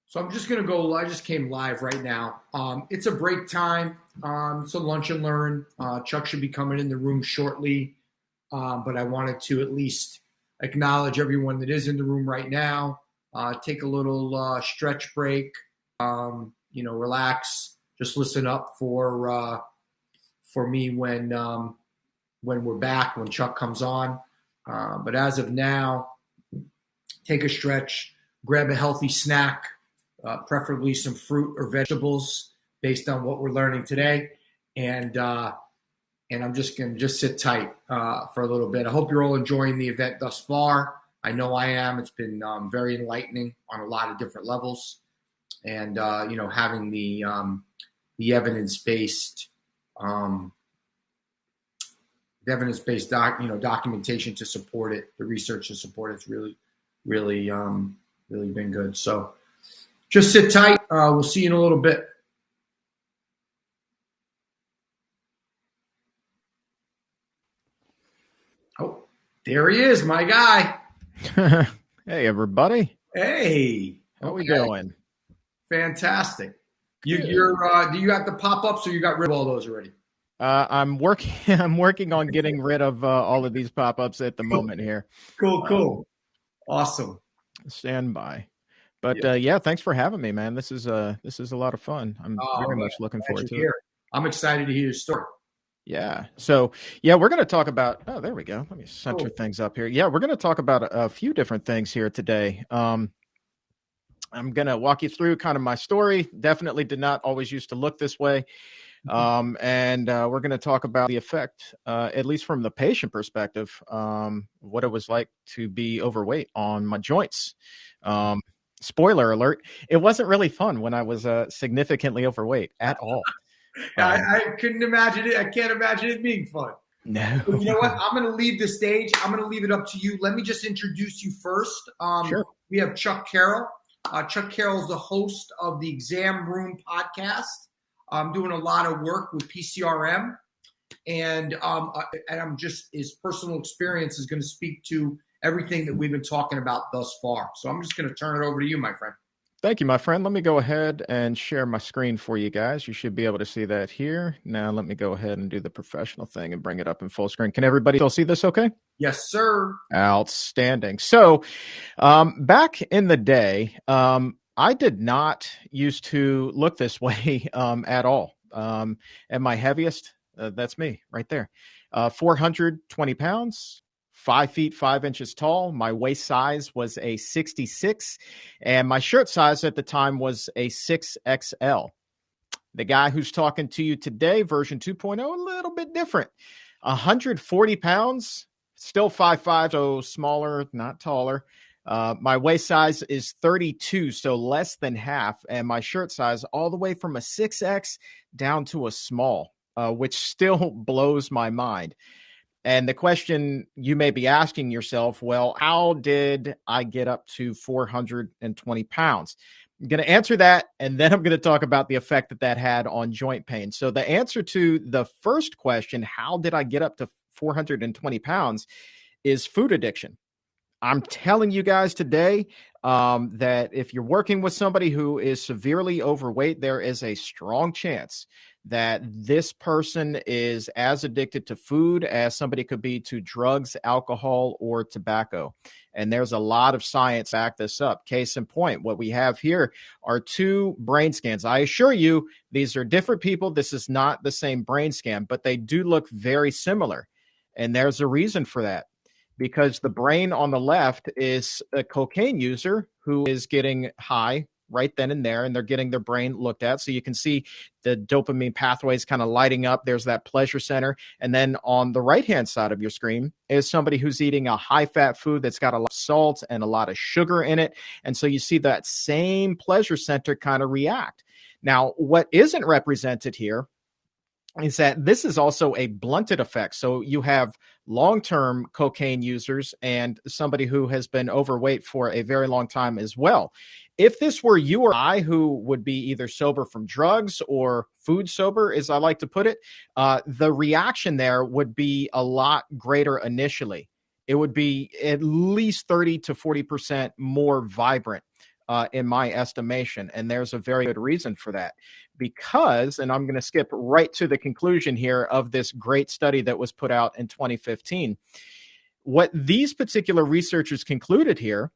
So I'm just gonna go. I just came live right now. It's a break time. It's a lunch and learn. Chuck should be coming in the room shortly, but I wanted to at least acknowledge everyone that is in the room right now. Take a little stretch break. Relax. Just listen up for me when we're back, when Chuck comes on. But as of now, take a stretch, grab a healthy snack, preferably some fruit or vegetables based on what we're learning today. And I'm just going to just sit tight for a little bit. I hope you're all enjoying the event thus far. I know I am. It's been very enlightening on a lot of different levels. And, having the evidence-based documentation to support it, the research to support it's really, really been good. So just sit tight. We'll see you in a little bit. Oh, there he is, my guy. Hey, everybody. Hey. How we doing? Fantastic. Do you got the pop-ups or you got rid of all those already? I'm working on getting rid of all of these pop-ups at the moment here. Cool. Awesome. Stand by. But yeah, thanks for having me, man. This is a lot of fun. I'm very much looking forward to it. I'm excited to hear your story. Yeah. So, yeah, we're going to talk about, oh, there we go. Let me center things up here. Yeah, we're going to talk about a few different things here today. I'm going to walk you through kind of my story. Definitely did not always used to look this way. And we're going to talk about the effect, at least from the patient perspective, what it was like to be overweight on my joints. Spoiler alert, it wasn't really fun when I was significantly overweight at all. I couldn't imagine it. I can't imagine it being fun. No. But you know what? I'm going to leave the stage. I'm going to leave it up to you. Let me just introduce you first. Sure. We have Chuck Carroll. Chuck Carroll is the host of the Exam Room podcast. I'm doing a lot of work with PCRM, and I'm just his personal experience is going to speak to everything that we've been talking about thus far. So I'm just going to turn it over to you, my friend. Thank you, my friend. Let me go ahead and share my screen for you guys. You should be able to see that here. Now, let me go ahead and do the professional thing and bring it up in full screen. Can everybody still see this okay? Yes, sir. Outstanding. So back in the day, I did not used to look this way at all. At my heaviest, that's me right there. 420 pounds. 5 feet 5 inches tall. My waist size was a 66, and my shirt size at the time was a 6XL. The guy who's talking to you today, version 2.0, a little bit different. 140 pounds, still 5'5", so smaller, not taller. My waist size is 32, so less than half, and my shirt size all the way from a 6X down to a small, which still blows my mind. And the question you may be asking yourself, well, how did I get up to 420 pounds? I'm going to answer that, and then I'm going to talk about the effect that had on joint pain. So the answer to the first question, how did I get up to 420 pounds, is food addiction. I'm telling you guys today that if you're working with somebody who is severely overweight, there is a strong chance that this person is as addicted to food as somebody could be to drugs, alcohol, or tobacco. And there's a lot of science to back this up. Case in point, what we have here are 2 brain scans. I assure you, these are different people. This is not the same brain scan, but they do look very similar. And there's a reason for that. Because the brain on the left is a cocaine user who is getting high right then and there, and they're getting their brain looked at. So you can see the dopamine pathways kind of lighting up. There's that pleasure center. And then on the right-hand side of your screen is somebody who's eating a high-fat food that's got a lot of salt and a lot of sugar in it. And so you see that same pleasure center kind of react. Now, what isn't represented here is that this is also a blunted effect. So you have long-term cocaine users and somebody who has been overweight for a very long time as well. If this were you or I who would be either sober from drugs or food sober, as I like to put it, the reaction there would be a lot greater initially. It would be at least 30 to 40% more vibrant. in my estimation. And there's a very good reason for that. Because, and I'm going to skip right to the conclusion here of this great study that was put out in 2015. What these particular researchers concluded here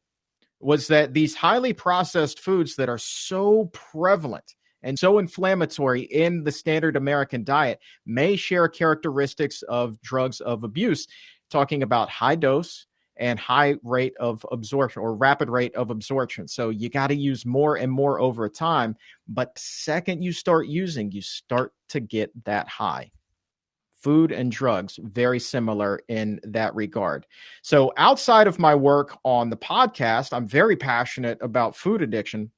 was that these highly processed foods that are so prevalent and so inflammatory in the standard American diet may share characteristics of drugs of abuse, talking about high dose and high rate of absorption or rapid rate of absorption. So you got to use more and more over time. But the second you start using, you start to get that high. Food and drugs, very similar in that regard. So outside of my work on the podcast, I'm very passionate about food addiction.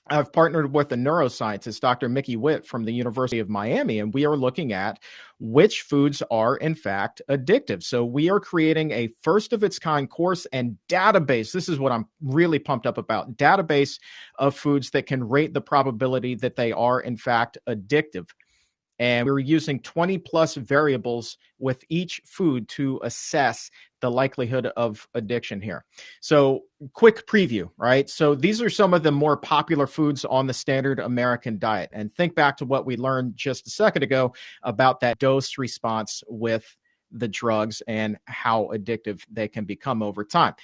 I've partnered with a neuroscientist, Dr. Mickey Witt from the University of Miami, and we are looking at which foods are, in fact, addictive. So we are creating a first of its kind course and database. This is what I'm really pumped up about, database of foods that can rate the probability that they are, in fact, addictive. And we were using 20 plus variables with each food to assess the likelihood of addiction here. So quick preview, right? So these are some of the more popular foods on the standard American diet. And think back to what we learned just a second ago about that dose response with the drugs and how addictive they can become over time.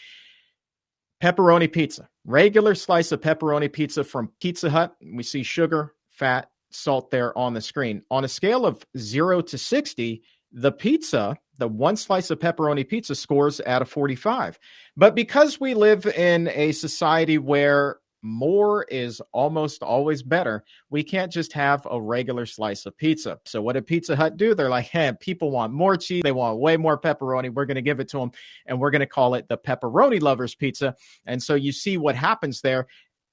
Pepperoni pizza, regular slice of pepperoni pizza from Pizza Hut. We see sugar, fat, salt there on the screen. On a scale of 0 to 60, the pizza, the one slice of pepperoni pizza, scores at a 45. But because we live in a society where more is almost always better, we can't just have a regular slice of pizza. So what did Pizza Hut do? They're like, hey, people want more cheese. They want way more pepperoni. We're going to give it to them, and we're going to call it the Pepperoni Lovers Pizza. And so you see what happens there.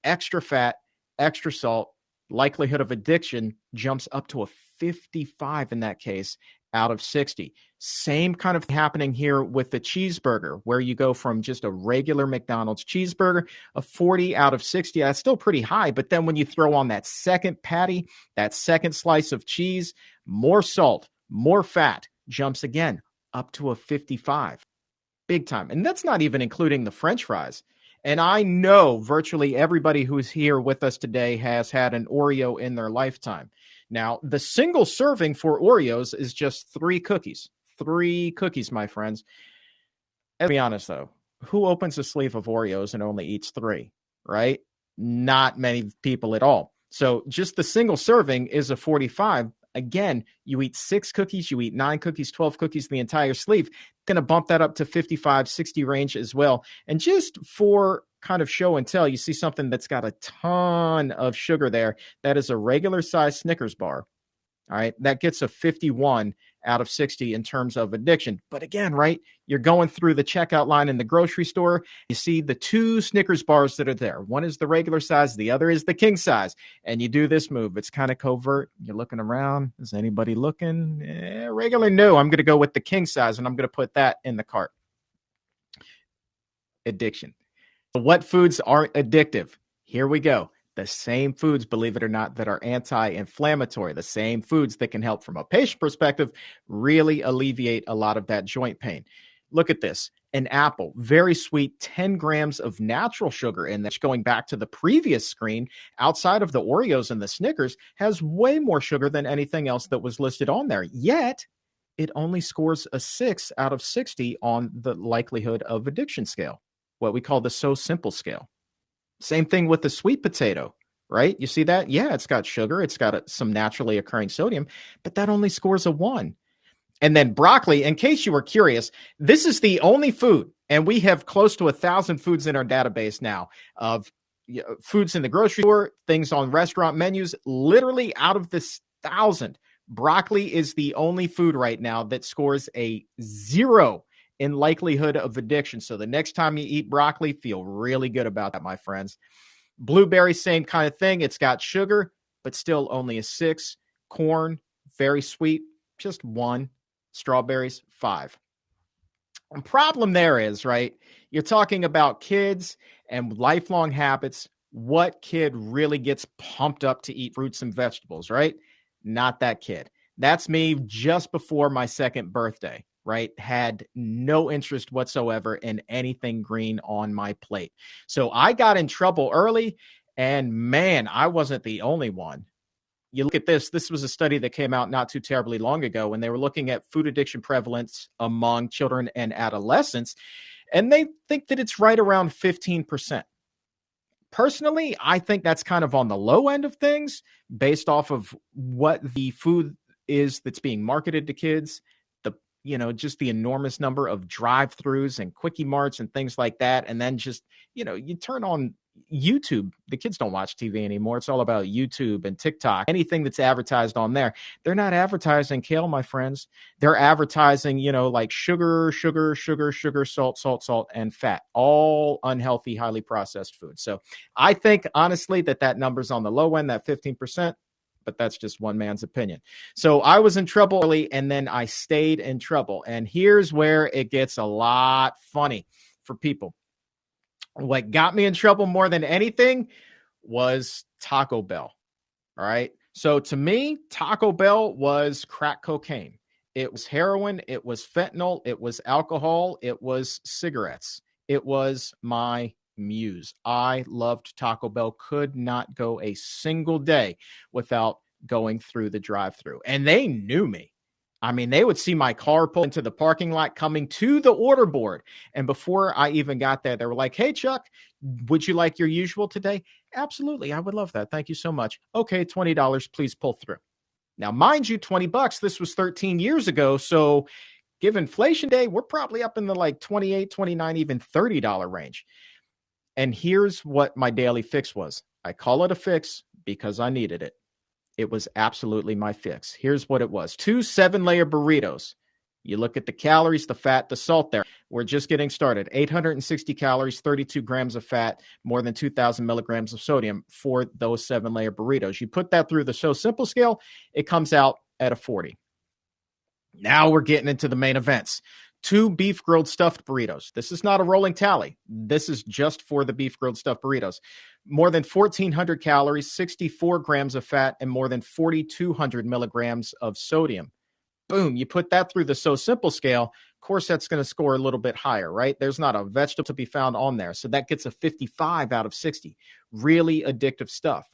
Extra fat, extra salt, likelihood of addiction jumps up to a 55 in that case out of 60. Same kind of happening here with the cheeseburger, where you go from just a regular McDonald's cheeseburger, a 40 out of 60. That's still pretty high. But then when you throw on that second patty, that second slice of cheese, more salt, more fat, jumps again up to a 55. Big time. And that's not even including the French fries. And I know virtually everybody who's here with us today has had an Oreo in their lifetime. Now, the single serving for Oreos is just 3 cookies. 3 cookies, my friends. Let's be honest, though. Who opens a sleeve of Oreos and only eats 3, right? Not many people at all. So just the single serving is a 45. Again, you eat 6 cookies, you eat 9 cookies, 12 cookies, the entire sleeve. Going to bump that up to 55, 60 range as well. And just for kind of show and tell, you see something that's got a ton of sugar there. That is a regular size Snickers bar. All right. That gets a 51 out of 60 in terms of addiction. But again, right, you're going through the checkout line in the grocery store. You see the 2 Snickers bars that are there. One is the regular size. The other is the king size. And you do this move. It's kind of covert. You're looking around. Is anybody looking? Regular? No, I'm going to go with the king size, and I'm going to put that in the cart. Addiction. What foods are addictive? Here we go. The same foods, believe it or not, that are anti-inflammatory, the same foods that can help from a patient perspective really alleviate a lot of that joint pain. Look at this. An apple, very sweet, 10 grams of natural sugar in that. Going back to the previous screen, outside of the Oreos and the Snickers, has way more sugar than anything else that was listed on there. Yet, it only scores a 6 out of 60 on the likelihood of addiction scale, what we call the So Simple scale. Same thing with the sweet potato, right? You see that? Yeah, it's got sugar. It's got some naturally occurring sodium, but that only scores a 1. And then broccoli, in case you were curious, this is the only food, and we have close to 1,000 foods in our database now of foods in the grocery store, things on restaurant menus. Literally out of this 1,000, broccoli is the only food right now that scores a 0 in likelihood of addiction. So the next time you eat broccoli, feel really good about that, my friends. Blueberry, same kind of thing. It's got sugar, but still only a 6. Corn, very sweet, just 1. Strawberries, 5. The problem there is, right, you're talking about kids and lifelong habits. What kid really gets pumped up to eat fruits and vegetables, right? Not that kid. That's me just before my 2nd birthday. right, had no interest whatsoever in anything green on my plate. So I got in trouble early, and man, I wasn't the only one. You look at this, this was a study that came out not too terribly long ago when they were looking at food addiction prevalence among children and adolescents, and they think that it's right around 15%. Personally, I think that's kind of on the low end of things based off of what the food is that's being marketed to kids, the just the enormous number of drive-throughs and quickie marts and things like that. And then just, you turn on YouTube. The kids don't watch TV anymore. It's all about YouTube and TikTok. Anything that's advertised on there. They're not advertising kale, my friends. They're advertising, like sugar, salt, and fat. All unhealthy, highly processed food. So I think, honestly, that number's on the low end, that 15%. But that's just one man's opinion. So I was in trouble early, and then I stayed in trouble. And here's where it gets a lot funny for people. What got me in trouble more than anything was Taco Bell. All right. So to me, Taco Bell was crack cocaine. It was heroin. It was fentanyl. It was alcohol. It was cigarettes. It was my muse. I loved Taco Bell. Could not go a single day without going through the drive-thru. And they knew me. I mean, they would see my car pull into the parking lot coming to the order board. And before I even got there, they were like, "Hey, Chuck, would you like your usual today?" "Absolutely. I would love that. Thank you so much." "Okay, $20. Please pull through." Now, mind you, $20, this was 13 years ago. So give inflation day, we're probably up in the like $28, $29, even $30 range. And here's what my daily fix was. I call it a fix because I needed it. It was absolutely my fix. Here's what it was. 2 7-layer burritos. You look at the calories, the fat, the salt there. We're just getting started. 860 calories, 32 grams of fat, more than 2,000 milligrams of sodium for those 7-layer burritos. You put that through the So Simple scale, it comes out at a 40. Now we're getting into the main events. 2 beef grilled stuffed burritos. This is not a rolling tally. This is just for the beef grilled stuffed burritos. More than 1,400 calories, 64 grams of fat, and more than 4,200 milligrams of sodium. Boom, you put that through the So Simple scale. Of course, that's going to score a little bit higher, right? There's not a vegetable to be found on there. So that gets a 55 out of 60. Really addictive stuff.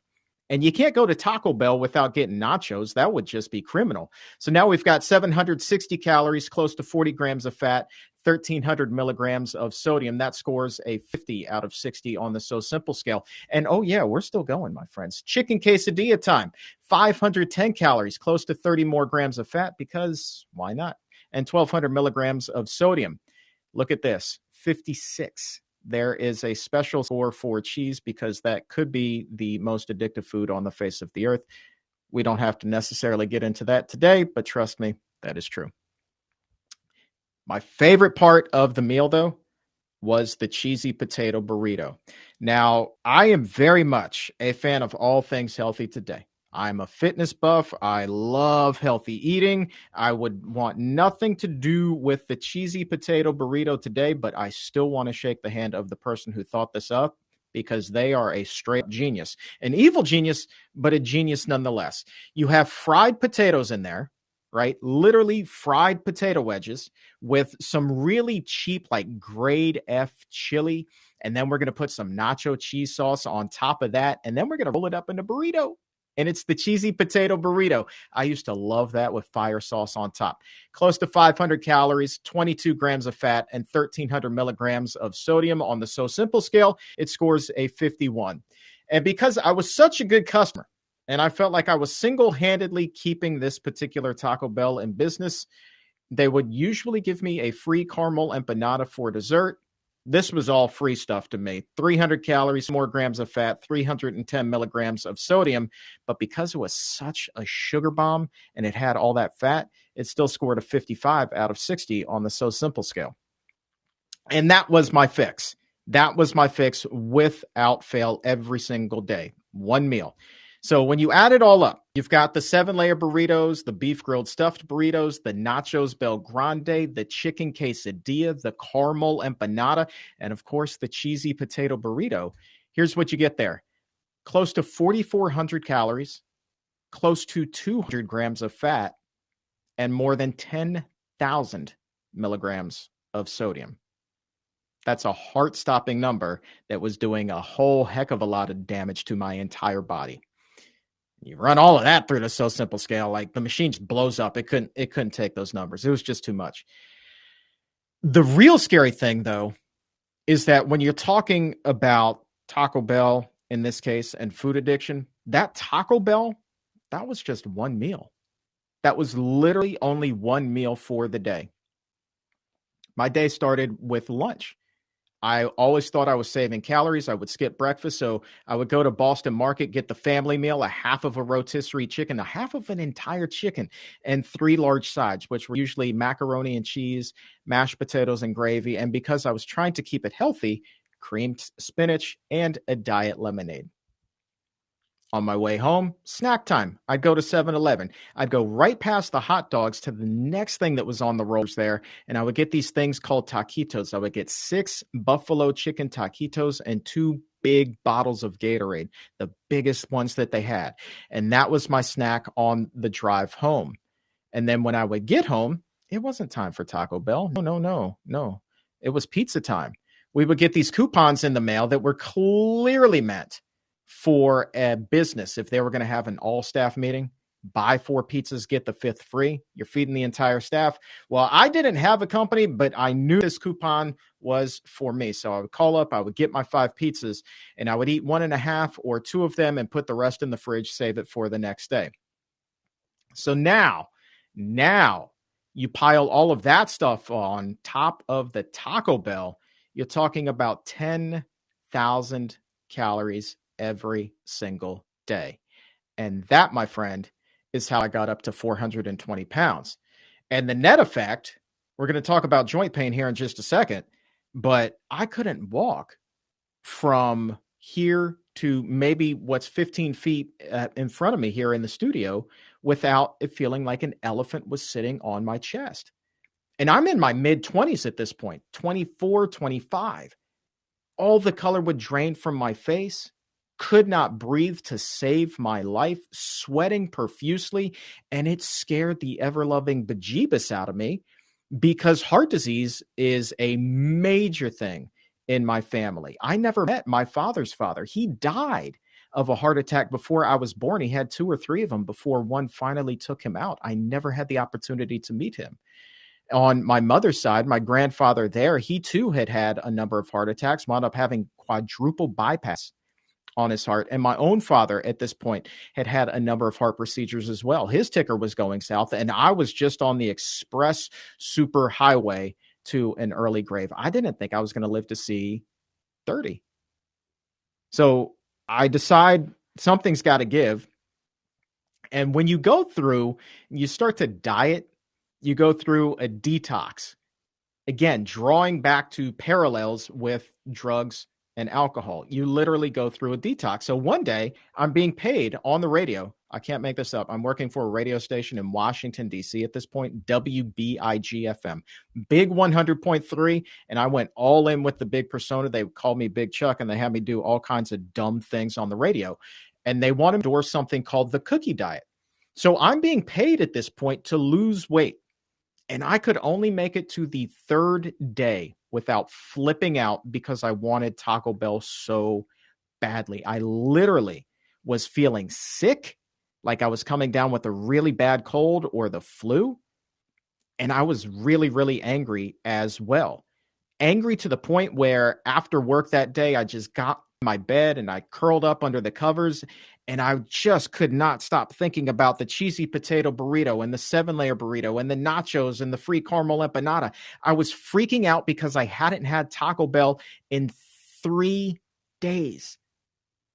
And you can't go to Taco Bell without getting nachos. That would just be criminal. So now we've got 760 calories, close to 40 grams of fat, 1,300 milligrams of sodium. That scores a 50 out of 60 on the So Simple scale. And oh yeah, we're still going, my friends. Chicken quesadilla time, 510 calories, close to 30 more grams of fat, because why not? And 1,200 milligrams of sodium. Look at this, 56. There is a special score for cheese because that could be the most addictive food on the face of the earth. We don't have to necessarily get into that today, but trust me, that is true. My favorite part of the meal, though, was the cheesy potato burrito. Now, I am very much a fan of all things healthy today. I'm a fitness buff. I love healthy eating. I would want nothing to do with the cheesy potato burrito today, but I still want to shake the hand of the person who thought this up, because they are a straight genius, an evil genius, but a genius nonetheless. You have fried potatoes in there, right? Literally fried potato wedges with some really cheap, like grade F chili. And then we're going to put some nacho cheese sauce on top of that. And then we're going to roll it up in a burrito. And it's the cheesy potato burrito. I used to love that with fire sauce on top. Close to 500 calories, 22 grams of fat, and 1,300 milligrams of sodium on the So Simple scale. It scores a 51. And because I was such a good customer, and I felt like I was single-handedly keeping this particular Taco Bell in business, they would usually give me a free caramel empanada for dessert. This was all free stuff to me. 300 calories, more grams of fat, 310 milligrams of sodium. But because it was such a sugar bomb and it had all that fat, it still scored a 55 out of 60 on the So Simple scale. And that was my fix. That was my fix without fail every single day. One meal. So when you add it all up, you've got the 7-layer burritos, the beef grilled stuffed burritos, the nachos Bel Grande, the chicken quesadilla, the caramel empanada, and of course the cheesy potato burrito. Here's what you get there. Close to 4,400 calories, close to 200 grams of fat, and more than 10,000 milligrams of sodium. That's a heart-stopping number that was doing a whole heck of a lot of damage to my entire body. You run all of that through the So Simple scale, like the machine just blows up. It couldn't take those numbers. It was just too much. The real scary thing, though, is that when you're talking about Taco Bell in this case and food addiction, that Taco Bell, that was just one meal. That was literally only one meal for the day. My day started with lunch. I always thought I was saving calories. I would skip breakfast. So I would go to Boston Market, get the family meal, a half of a rotisserie chicken, a half of an entire chicken, and 3 large sides, which were usually macaroni and cheese, mashed potatoes, and gravy. And because I was trying to keep it healthy, creamed spinach and a diet lemonade. On my way home, snack time. I'd go to 7-Eleven. I'd go right past the hot dogs to the next thing that was on the rollers there, and I would get these things called taquitos. I would get 6 buffalo chicken taquitos and 2 big bottles of Gatorade, the biggest ones that they had. And that was my snack on the drive home. And then when I would get home, it wasn't time for Taco Bell. No. It was pizza time. We would get these coupons in the mail that were clearly meant for a business. If they were going to have an all-staff meeting, buy 4 pizzas, get the 5th free. You're feeding the entire staff. Well, I didn't have a company, but I knew this coupon was for me. So I would call up, I would get my 5 pizzas, and I would eat 1.5 or 2 of them and put the rest in the fridge, save it for the next day. So now you pile all of that stuff on top of the Taco Bell, you're talking about 10,000 calories every single day. And that, my friend, is how I got up to 420 pounds. And the net effect, we're going to talk about joint pain here in just a second, but I couldn't walk from here to maybe what's 15 feet in front of me here in the studio without it feeling like an elephant was sitting on my chest. And I'm in my mid-20s at this point, 24, 25. All the color would drain from my face. Could not breathe to save my life, sweating profusely, and it scared the ever-loving bejeebus out of me because heart disease is a major thing in my family. I never met my father's father. He died of a heart attack before I was born. He had 2 or 3 of them before one finally took him out. I never had the opportunity to meet him. On my mother's side, my grandfather there, he too had a number of heart attacks, wound up having quadruple bypass on his heart. And my own father at this point had a number of heart procedures as well. His ticker was going south, and I was just on the express super highway to an early grave. I didn't think I was going to live to see 30. So I decide something's got to give. And when you go through, you start to diet, you go through a detox. Again, drawing back to parallels with drugs and alcohol. You literally go through a detox. So one day I'm being paid on the radio. I can't make this up. I'm working for a radio station in Washington, D.C. at this point, WBIG-FM, big 100.3. And I went all in with the big persona. They called me Big Chuck, and they had me do all kinds of dumb things on the radio. And they want to endorse something called the cookie diet. So I'm being paid at this point to lose weight. And I could only make it to the 3rd day without flipping out because I wanted Taco Bell so badly. I literally was feeling sick, like I was coming down with a really bad cold or the flu. And I was really, really angry as well. Angry to the point where after work that day, I just got in my bed and I curled up under the covers, and I just could not stop thinking about the cheesy potato burrito and the 7-layer burrito and the nachos and the free caramel empanada. I was freaking out because I hadn't had Taco Bell in 3 days.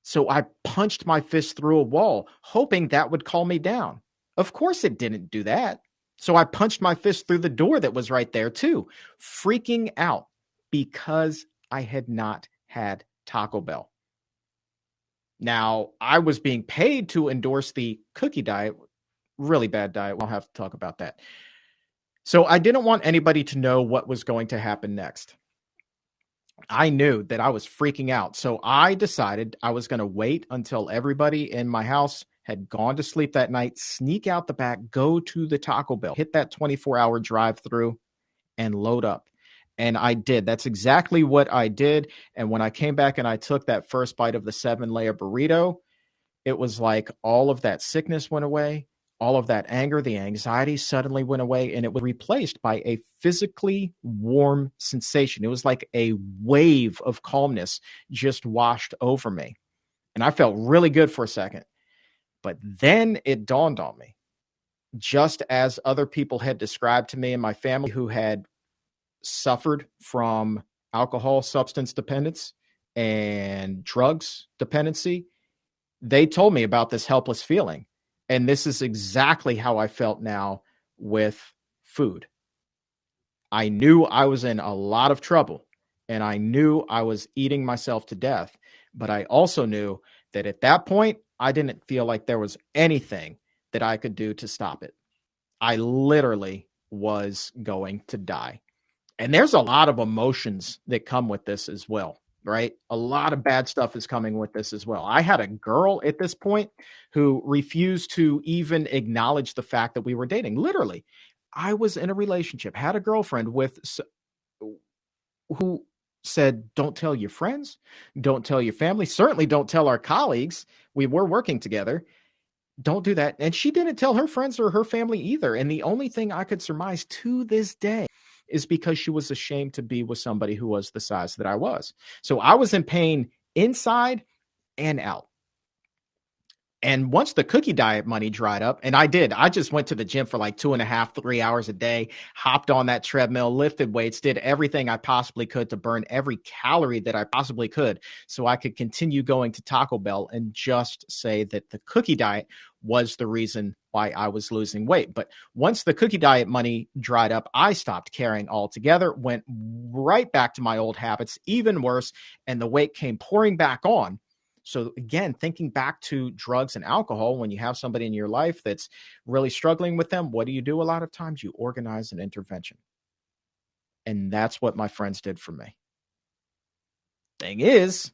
So I punched my fist through a wall, hoping that would calm me down. Of course it didn't do that. So I punched my fist through the door that was right there too, freaking out because I had not had Taco Bell. Now, I was being paid to endorse the cookie diet, really bad diet. We'll have to talk about that. So I didn't want anybody to know what was going to happen next. I knew that I was freaking out. So I decided I was going to wait until everybody in my house had gone to sleep that night, sneak out the back, go to the Taco Bell, hit that 24-hour drive-through, and load up. And I did. That's exactly what I did. And when I came back and I took that first bite of the 7-layer burrito, it was like all of that sickness went away. All of that anger, the anxiety suddenly went away, and it was replaced by a physically warm sensation. It was like a wave of calmness just washed over me. And I felt really good for a second. But then it dawned on me, just as other people had described to me and my family who had suffered from alcohol substance dependence and drugs dependency, they told me about this helpless feeling. And this is exactly how I felt now with food. I knew I was in a lot of trouble and I knew I was eating myself to death. But I also knew that at that point, I didn't feel like there was anything that I could do to stop it. I literally was going to die. And there's a lot of emotions that come with this as well, right? A lot of bad stuff is coming with this as well. I had a girl at this point who refused to even acknowledge the fact that we were dating. Literally, I was in a relationship, had a girlfriend who said, don't tell your friends, don't tell your family, certainly don't tell our colleagues. We were working together. Don't do that. And she didn't tell her friends or her family either. And the only thing I could surmise to this day is because she was ashamed to be with somebody who was the size that I was. So I was in pain inside and out. And once the cookie diet money dried up, and I just went to the gym for like 2.5, 3 hours a day, hopped on that treadmill, lifted weights, did everything I possibly could to burn every calorie that I possibly could so I could continue going to Taco Bell and just say that the cookie diet was the reason why I was losing weight. But once the cookie diet money dried up, I stopped caring altogether, went right back to my old habits, even worse, and the weight came pouring back on. So again, thinking back to drugs and alcohol, when you have somebody in your life that's really struggling with them, what do you do? A lot of times you organize an intervention. And that's what my friends did for me. Thing is,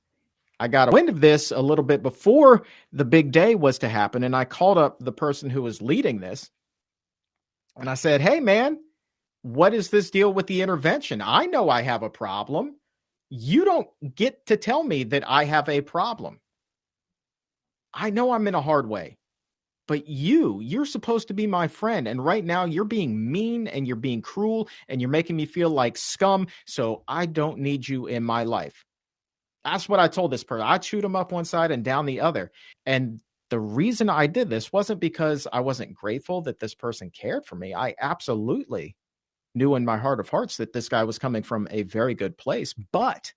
I got wind of this a little bit before the big day was to happen. And I called up the person who was leading this. And I said, hey, man, what is this deal with the intervention? I know I have a problem. You don't get to tell me that I have a problem. I know I'm in a hard way, but you're supposed to be my friend. And right now you're being mean and you're being cruel and you're making me feel like scum. So I don't need you in my life. That's what I told this person. I chewed him up one side and down the other. And the reason I did this wasn't because I wasn't grateful that this person cared for me. I absolutely knew in my heart of hearts that this guy was coming from a very good place, but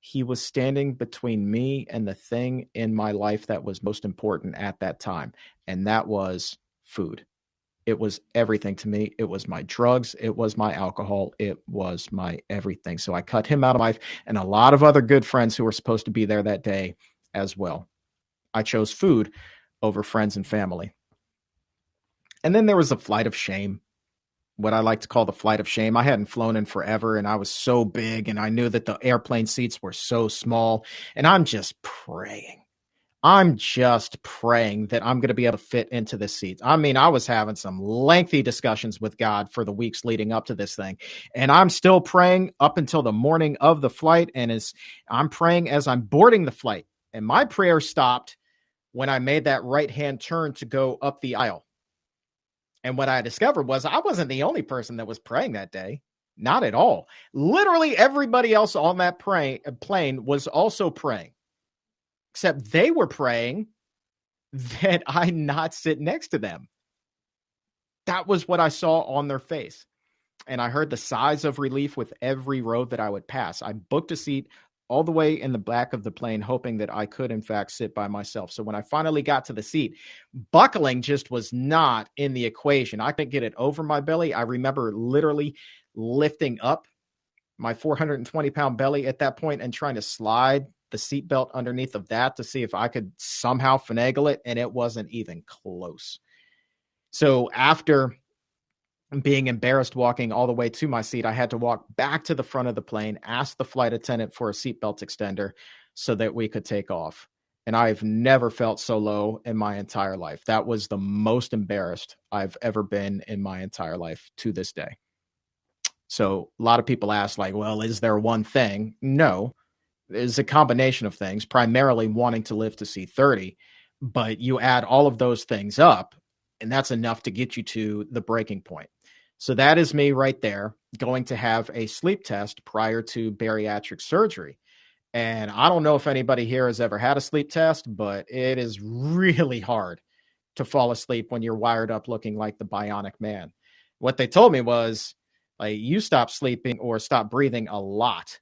he was standing between me and the thing in my life that was most important at that time. And that was food. It was everything to me. It was my drugs. It was my alcohol. It was my everything. So I cut him out of life and a lot of other good friends who were supposed to be there that day as well. I chose food over friends and family. And then there was a flight of shame, what I like to call the flight of shame. I hadn't flown in forever and I was so big and I knew that the airplane seats were so small. And I'm just praying that I'm going to be able to fit into the seats. I mean, I was having some lengthy discussions with God for the weeks leading up to this thing. And I'm still praying up until the morning of the flight. And as I'm praying as I'm boarding the flight, and my prayer stopped when I made that right-hand turn to go up the aisle. And what I discovered was I wasn't the only person that was praying that day. Not at all. Literally everybody else on that plane was also praying, except they were praying that I not sit next to them. That was what I saw on their face. And I heard the sighs of relief with every road that I would pass. I booked a seat all the way in the back of the plane, hoping that I could, in fact, sit by myself. So when I finally got to the seat, buckling just was not in the equation. I couldn't get it over my belly. I remember literally lifting up my 420-pound belly at that point and trying to slide the seatbelt underneath of that to see if I could somehow finagle it, and it wasn't even close. So after being embarrassed walking all the way to my seat, I had to walk back to the front of the plane, ask the flight attendant for a seatbelt extender so that we could take off. And I've never felt so low in my entire life. That was the most embarrassed I've ever been in my entire life to this day. So a lot of people ask, like, well, is there one thing? No, it's a combination of things, primarily wanting to live to see 30. But you add all of those things up, and that's enough to get you to the breaking point. So that is me right there, going to have a sleep test prior to bariatric surgery. And I don't know if anybody here has ever had a sleep test, but it is really hard to fall asleep when you're wired up looking like the bionic man. What they told me was, like, you stop sleeping or stop breathing a lot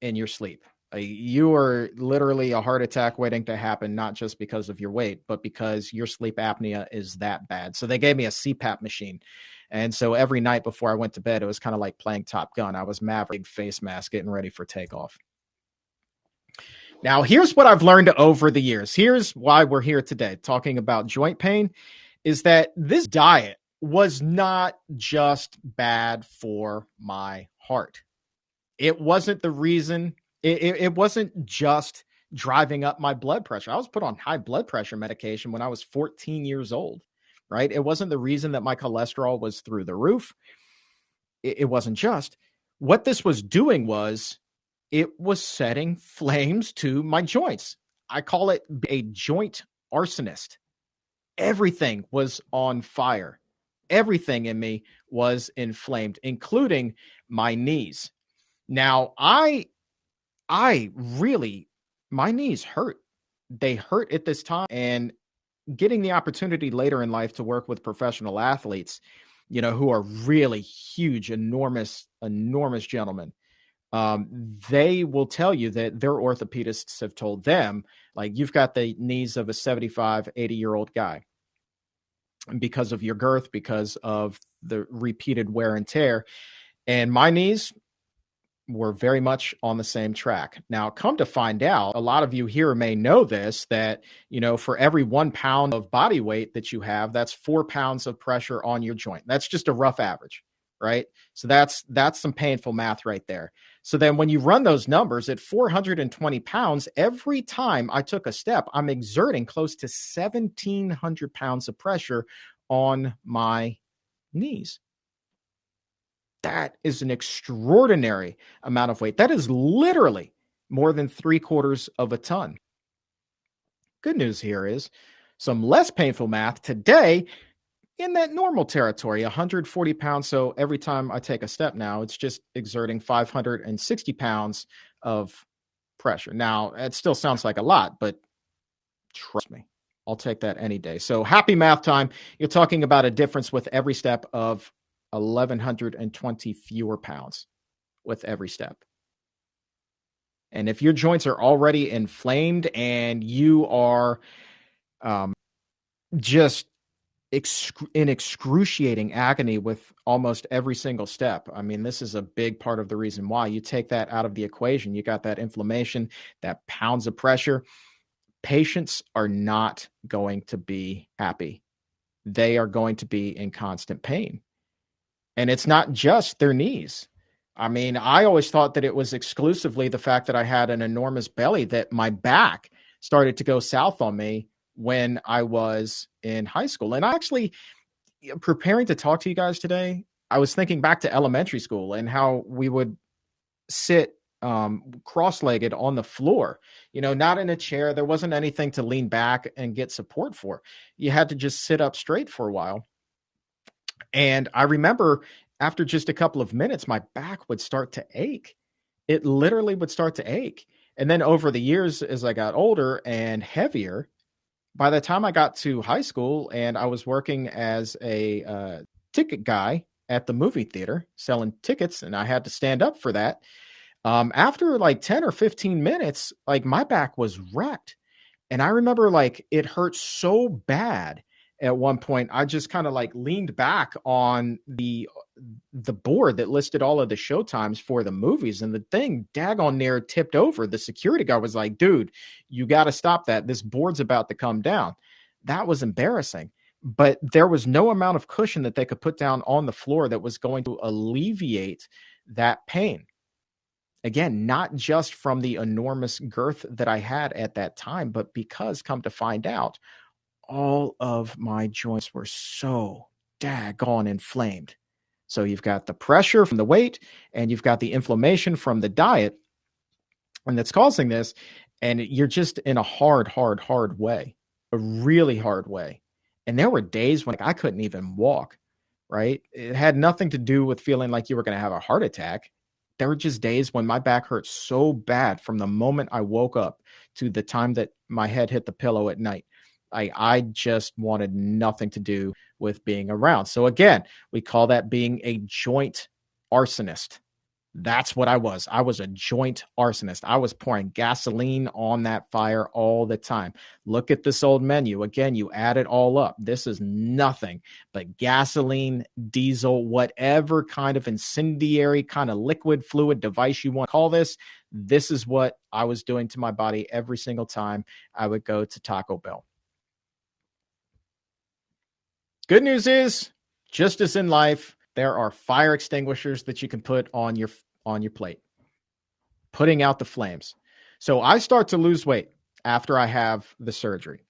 in your sleep. You are literally a heart attack waiting to happen, not just because of your weight, but because your sleep apnea is that bad. So they gave me a CPAP machine. And so every night before I went to bed, it was kind of like playing Top Gun. I was Maverick face mask getting ready for takeoff. Now, here's what I've learned over the years. Here's why we're here today talking about joint pain, is that this diet was not just bad for my heart. It wasn't the reason, it wasn't just driving up my blood pressure. I was put on high blood pressure medication when I was 14 years old, right? It wasn't the reason that my cholesterol was through the roof. It wasn't just. What this was doing was, it was setting flames to my joints. I call it a joint arsonist. Everything was on fire. Everything in me was inflamed, including my knees. Now, I really, my knees hurt. They hurt at this time. And getting the opportunity later in life to work with professional athletes, who are really huge, enormous, enormous gentlemen, they will tell you that their orthopedists have told them, like, you've got the knees of a 75, 80-year-old guy because of your girth, because of the repeated wear and tear. And my knees were very much on the same track. Now, come to find out, a lot of you here may know this, that, for every 1 pound of body weight that you have, that's 4 pounds of pressure on your joint. That's just a rough average, right? So that's some painful math right there. So then when you run those numbers at 420 pounds, every time I took a step, I'm exerting close to 1,700 pounds of pressure on my knees. That is an extraordinary amount of weight. That is literally more than 3/4 of a ton. Good news here is some less painful math today in that normal territory, 140 pounds. So every time I take a step now, it's just exerting 560 pounds of pressure. Now, it still sounds like a lot, but trust me, I'll take that any day. So happy math time. You're talking about a difference with every step of 1,120 fewer pounds with every step. And if your joints are already inflamed and you are just in excruciating agony with almost every single step, I mean, this is a big part of the reason why. You take that out of the equation, you got that inflammation, that pounds of pressure. Patients are not going to be happy. They are going to be in constant pain. And it's not just their knees. I mean, I always thought that it was exclusively the fact that I had an enormous belly, that my back started to go south on me when I was in high school. And actually, preparing to talk to you guys today, I was thinking back to elementary school and how we would sit cross-legged on the floor, not in a chair. There wasn't anything to lean back and get support for. You had to just sit up straight for a while. And I remember after just a couple of minutes, my back would start to ache. It literally would start to ache. And then over the years, as I got older and heavier, by the time I got to high school and I was working as a ticket guy at the movie theater selling tickets, and I had to stand up for that, after like 10 or 15 minutes, like, my back was wrecked. And I remember, like, it hurt so bad at one point, I just kind of like leaned back on the board that listed all of the show times for the movies, and the thing daggone near tipped over. The security guard was like, dude, you got to stop that. This board's about to come down. That was embarrassing. But there was no amount of cushion that they could put down on the floor that was going to alleviate that pain. Again, not just from the enormous girth that I had at that time, but because, come to find out, all of my joints were so daggone inflamed. So you've got the pressure from the weight and you've got the inflammation from the diet, and that's causing this. And you're just in a hard way, a really hard way. And there were days when I couldn't even walk, right? It had nothing to do with feeling like you were going to have a heart attack. There were just days when my back hurt so bad from the moment I woke up to the time that my head hit the pillow at night. I just wanted nothing to do with being around. So again, we call that being a joint arsonist. That's what I was. I was a joint arsonist. I was pouring gasoline on that fire all the time. Look at this old menu. Again, you add it all up. This is nothing but gasoline, diesel, whatever kind of incendiary kind of liquid fluid device you want to call this. This is what I was doing to my body every single time I would go to Taco Bell. Good news is, just as in life, there are fire extinguishers that you can put on your plate, putting out the flames. So I start to lose weight after I have the surgery,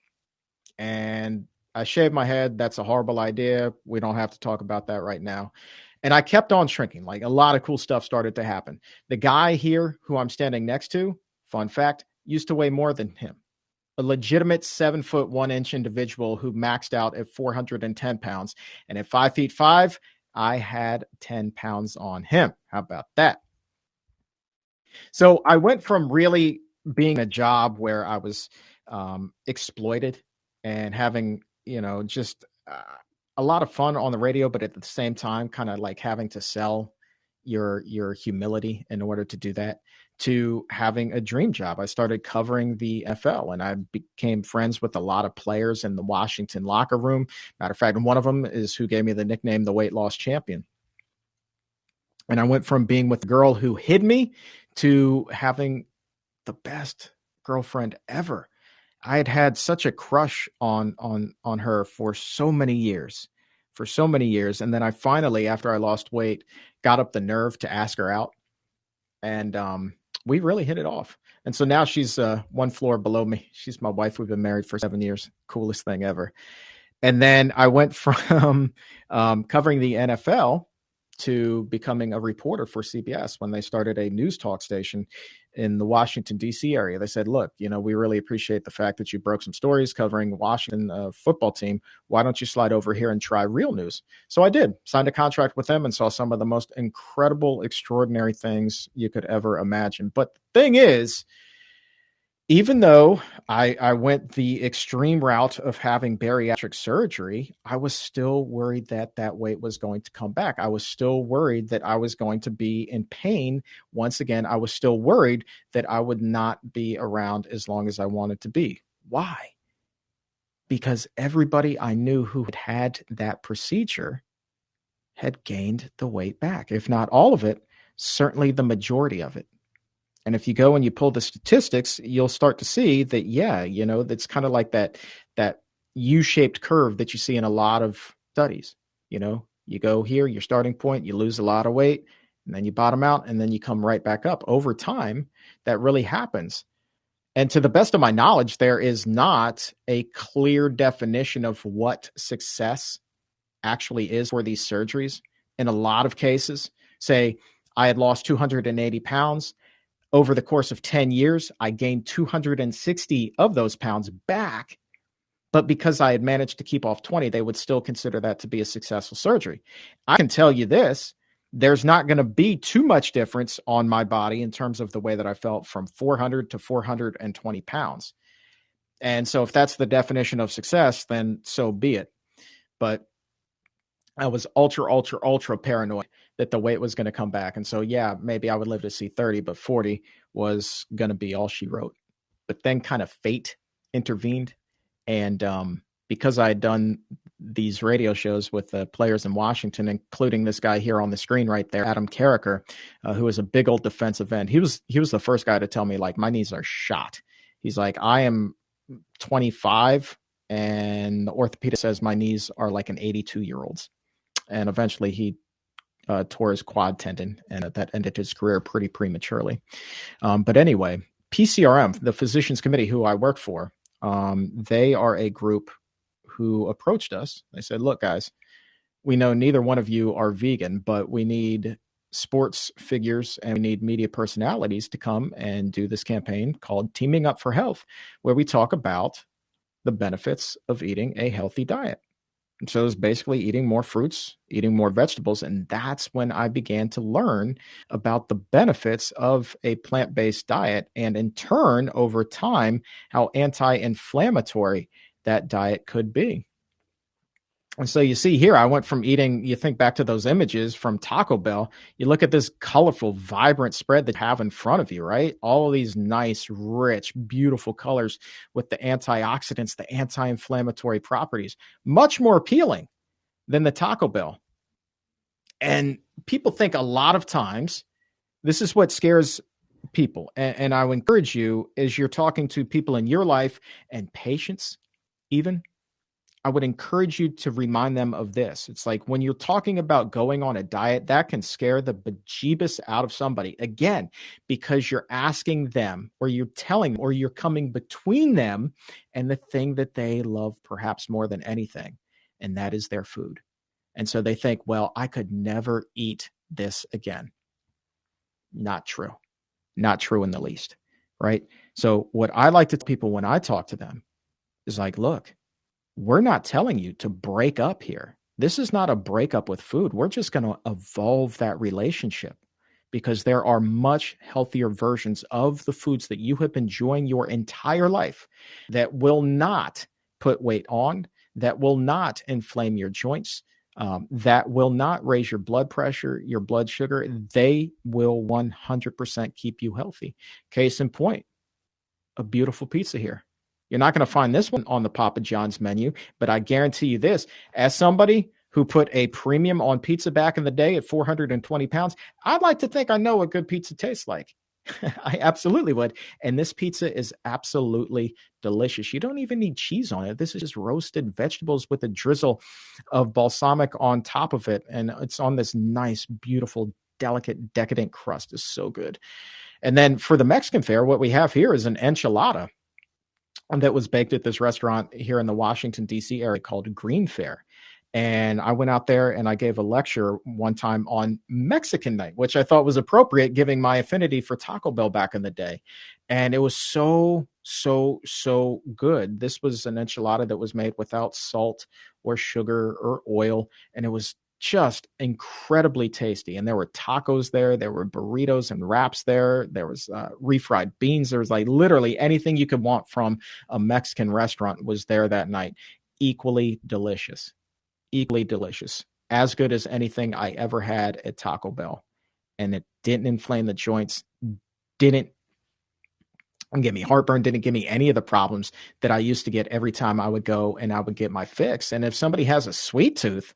and I shave my head. That's a horrible idea. We don't have to talk about that right now. And I kept on shrinking. Like, a lot of cool stuff started to happen. The guy here who I'm standing next to, fun fact, used to weigh more than him. A legitimate 7'1" individual who maxed out at 410 pounds. And at 5'5", I had 10 pounds on him. How about that? So I went from really being a job where I was exploited and having, just a lot of fun on the radio, but at the same time, kind of like having to sell your humility in order to do that, to having a dream job. I started covering the NFL, and I became friends with a lot of players in the Washington locker room. Matter of fact, one of them is who gave me the nickname, the weight loss champion. And I went from being with a girl who hid me to having the best girlfriend ever. I had had such a crush on her for so many years. And then I finally, after I lost weight, got up the nerve to ask her out. And we really hit it off. And so now she's one floor below me. She's my wife. We've been married for 7 years. Coolest thing ever. And then I went from covering the NFL to becoming a reporter for CBS when they started a news talk station in the Washington, D.C. area. They said, look, we really appreciate the fact that you broke some stories covering the Washington football team. Why don't you slide over here and try real news? So I did. Signed a contract with them and saw some of the most incredible, extraordinary things you could ever imagine. But the thing is, even though I went the extreme route of having bariatric surgery, I was still worried that weight was going to come back. I was still worried that I was going to be in pain. Once again, I was still worried that I would not be around as long as I wanted to be. Why? Because everybody I knew who had had that procedure had gained the weight back. If not all of it, certainly the majority of it. And if you go and you pull the statistics, you'll start to see that, that's kind of like that U-shaped curve that you see in a lot of studies. You go here, your starting point, you lose a lot of weight, and then you bottom out, and then you come right back up. Over time, that really happens. And to the best of my knowledge, there is not a clear definition of what success actually is for these surgeries. In a lot of cases, say I had lost 280 pounds. Over the course of 10 years, I gained 260 of those pounds back. But because I had managed to keep off 20, they would still consider that to be a successful surgery. I can tell you this, there's not going to be too much difference on my body in terms of the way that I felt from 400 to 420 pounds. And so if that's the definition of success, then so be it. But I was ultra paranoid that the weight was going to come back. And so, maybe I would live to see 30, but 40 was going to be all she wrote. But then kind of fate intervened. And because I had done these radio shows with the players in Washington, including this guy here on the screen right there, Adam Carriker, who is a big old defensive end. He was the first guy to tell me, like, my knees are shot. He's like, I am 25 and the orthopedist says my knees are like an 82-year-old's. And eventually he tore his quad tendon, and that ended his career pretty prematurely. But anyway, PCRM, the Physicians Committee, who I work for, they are a group who approached us. They said, look, guys, we know neither one of you are vegan, but we need sports figures and we need media personalities to come and do this campaign called Teaming Up for Health, where we talk about the benefits of eating a healthy diet. And so it's basically eating more fruits, eating more vegetables. And that's when I began to learn about the benefits of a plant based diet. And in turn, over time, how anti inflammatory that diet could be. And so you see here, I went from eating, you think back to those images from Taco Bell, you look at this colorful, vibrant spread that you have in front of you, right? All of these nice, rich, beautiful colors with the antioxidants, the anti-inflammatory properties, much more appealing than the Taco Bell. And people think a lot of times, this is what scares people. And I would encourage you, as you're talking to people in your life and patients, even, I would encourage you to remind them of this. It's like when you're talking about going on a diet, that can scare the bejeebus out of somebody. Again, because you're asking them or you're telling them or you're coming between them and the thing that they love perhaps more than anything, and that is their food. And so they think, well, I could never eat this again. Not true. Not true in the least, right? So what I like to tell people when I talk to them is like, look, we're not telling you to break up here. This is not a breakup with food. We're just going to evolve that relationship because there are much healthier versions of the foods that you have been enjoying your entire life that will not put weight on, that will not inflame your joints, that will not raise your blood pressure, your blood sugar. They will 100% keep you healthy. Case in point, a beautiful pizza here. You're not going to find this one on the Papa John's menu, but I guarantee you this, as somebody who put a premium on pizza back in the day at 420 pounds, I'd like to think I know what good pizza tastes like. I absolutely would. And this pizza is absolutely delicious. You don't even need cheese on it. This is just roasted vegetables with a drizzle of balsamic on top of it. And it's on this nice, beautiful, delicate, decadent crust. It's so good. And then for the Mexican fare, what we have here is an enchilada that was baked at this restaurant here in the Washington, D.C. area called Green Fare. And I went out there and I gave a lecture one time on Mexican night, which I thought was appropriate, giving my affinity for Taco Bell back in the day. And it was so good. This was an enchilada that was made without salt or sugar or oil. And it was just incredibly tasty. And there were tacos there. There were burritos and wraps there. There was refried beans. There was like literally anything you could want from a Mexican restaurant was there that night. Equally delicious. Equally delicious, as good as anything I ever had at Taco Bell. And it didn't inflame the joints, didn't give me heartburn, didn't give me any of the problems that I used to get every time I would go and I would get my fix. And if somebody has a sweet tooth,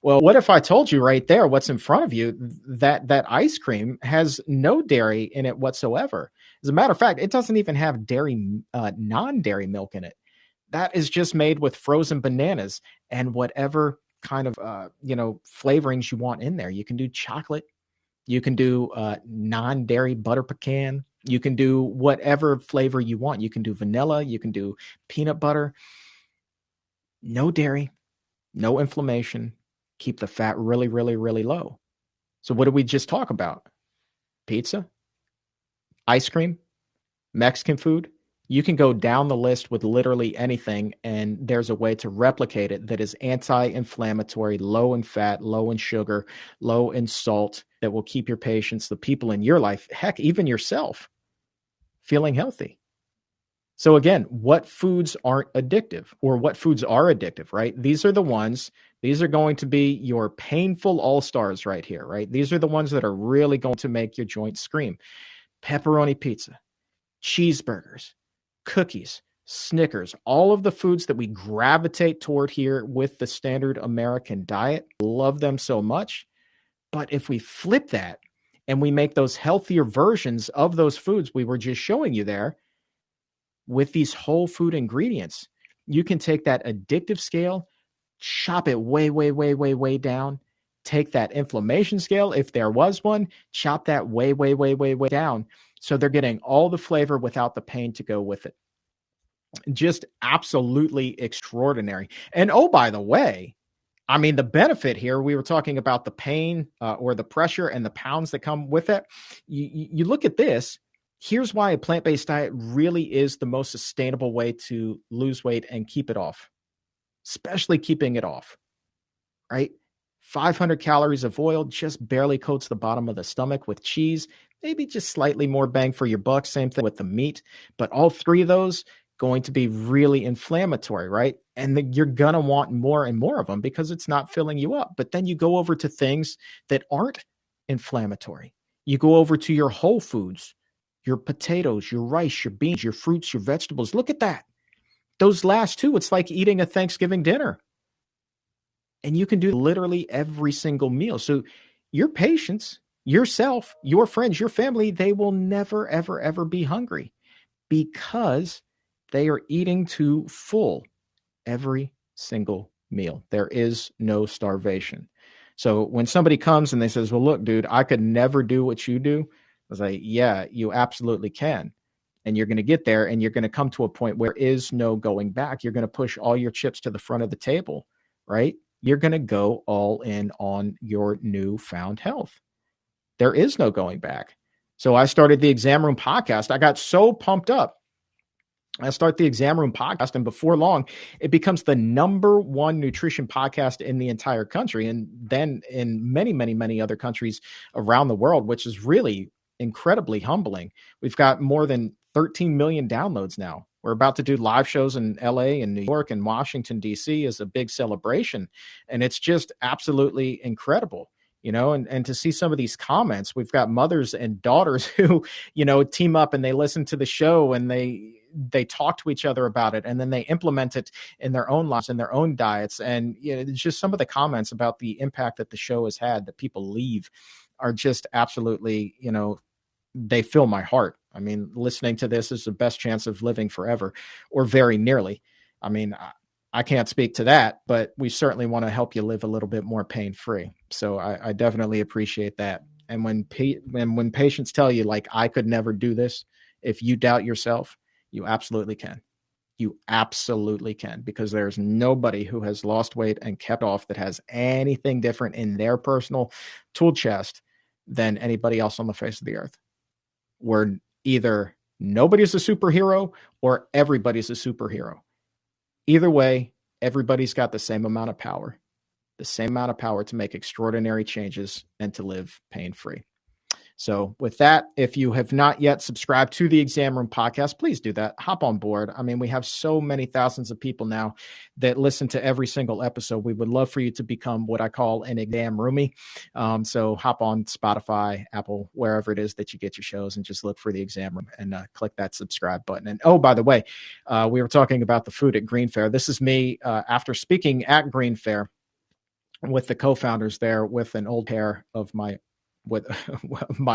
well, what if I told you right there, what's in front of you, that ice cream has no dairy in it whatsoever? As a matter of fact, it doesn't even have dairy, non-dairy milk in it. That is just made with frozen bananas and whatever kind of flavorings you want in there. You can do chocolate, you can do non-dairy butter pecan, you can do whatever flavor you want. You can do vanilla, you can do peanut butter. No dairy, no inflammation. Keep the fat really, really, really low. So what did we just talk about? Pizza, ice cream, Mexican food. You can go down the list with literally anything, and there's a way to replicate it that is anti-inflammatory, low in fat, low in sugar, low in salt, that will keep your patients, the people in your life, heck, even yourself, feeling healthy. So again, what foods aren't addictive, or what foods are addictive, right? These are the ones, these are going to be your painful all-stars right here, right? These are the ones that are really going to make your joints scream. Pepperoni pizza, cheeseburgers, cookies, Snickers, all of the foods that we gravitate toward here with the standard American diet. Love them so much. But if we flip that and we make those healthier versions of those foods we were just showing you there with these whole food ingredients, you can take that addictive scale, chop it way, way, way, way, way down. Take that inflammation scale, if there was one, chop that way, way, way, way, way down. So they're getting all the flavor without the pain to go with it. Just absolutely extraordinary. And oh, by the way, I mean, the benefit here, we were talking about the pain or the pressure and the pounds that come with it. You look at this. Here's why a plant-based diet really is the most sustainable way to lose weight and keep it off, especially keeping it off, right? 500 calories of oil just barely coats the bottom of the stomach. With cheese, maybe just slightly more bang for your buck. Same thing with the meat. But all three of those going to be really inflammatory, right? And you're going to want more and more of them because it's not filling you up. But then you go over to things that aren't inflammatory. You go over to your whole foods, your potatoes, your rice, your beans, your fruits, your vegetables. Look at that. Those last two, it's like eating a Thanksgiving dinner. And you can do literally every single meal. So your patients, yourself, your friends, your family, they will never, ever, ever be hungry because they are eating to full every single meal. There is no starvation. So when somebody comes and they says, well, look, dude, I could never do what you do. I was like, yeah, you absolutely can. And you're going to get there and you're going to come to a point where there is no going back. You're going to push all your chips to the front of the table, right? You're going to go all in on your newfound health. There is no going back. So I started the Exam Room podcast. I got so pumped up. I start the Exam Room podcast, and before long, it becomes the #1 nutrition podcast in the entire country, and then in many, many, many other countries around the world, which is really incredibly humbling. We've got more than 13 million downloads now. We're about to do live shows in LA and New York and Washington, D.C. as a big celebration. And it's just absolutely incredible, and to see some of these comments. We've got mothers and daughters who, team up and they listen to the show and they talk to each other about it, and then they implement it in their own lives and their own diets. And it's just some of the comments about the impact that the show has had that people leave are just absolutely, they fill my heart. I mean, listening to this is the best chance of living forever, or very nearly. I mean, I can't speak to that, but we certainly want to help you live a little bit more pain-free. So I definitely appreciate that. And when patients tell you, like, I could never do this, if you doubt yourself, you absolutely can. You absolutely can, because there's nobody who has lost weight and kept off that has anything different in their personal tool chest than anybody else on the face of the earth. We're either nobody's a superhero or everybody's a superhero. Either way, everybody's got the same amount of power to make extraordinary changes and to live pain-free. So with that, if you have not yet subscribed to the Exam Room podcast, please do that. Hop on board. I mean, we have so many thousands of people now that listen to every single episode. We would love for you to become what I call an exam roomie. So hop on Spotify, Apple, wherever it is that you get your shows, and just look for the Exam Room and click that subscribe button. And oh, by the way, we were talking about the food at Green Fair. This is me after speaking at Green Fair with the co-founders there, with an old pair of my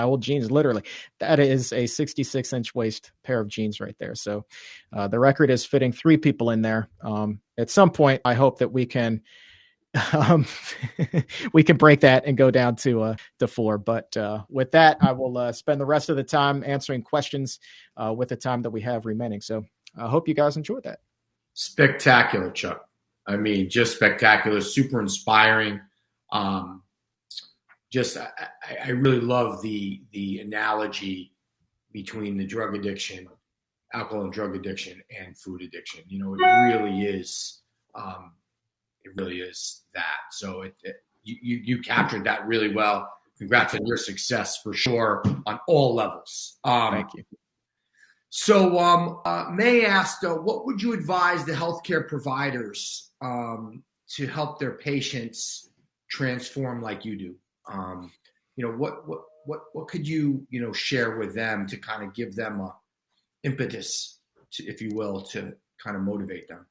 old jeans. Literally, that is a 66-inch waist pair of jeans right there. So the record is fitting 3 people in there. At some point, I hope that we can we can break that and go down to 4. But with that, I will spend the rest of the time answering questions with the time that we have remaining. So I hope you guys enjoyed that. Spectacular, Chuck. I mean, just spectacular, super inspiring. I really love the analogy between the drug addiction, alcohol and drug addiction, and food addiction. It really is. It really is that. So you captured that really well. Congrats on your success for sure on all levels. Thank you. So May asked, what would you advise the healthcare providers to help their patients transform like you do? What could you share with them to kind of give them a impetus, if you will, to kind of motivate them?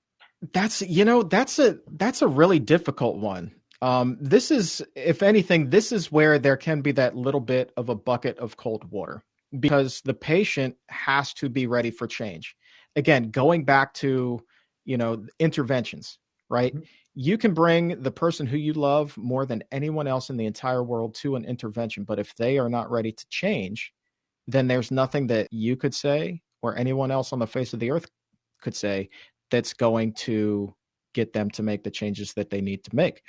That's a really difficult one. This is, if anything, this is where there can be that little bit of a bucket of cold water, because the patient has to be ready for change. Again, going back to, interventions, right? Mm-hmm. You can bring the person who you love more than anyone else in the entire world to an intervention. But if they are not ready to change, then there's nothing that you could say or anyone else on the face of the earth could say that's going to get them to make the changes that they need to make.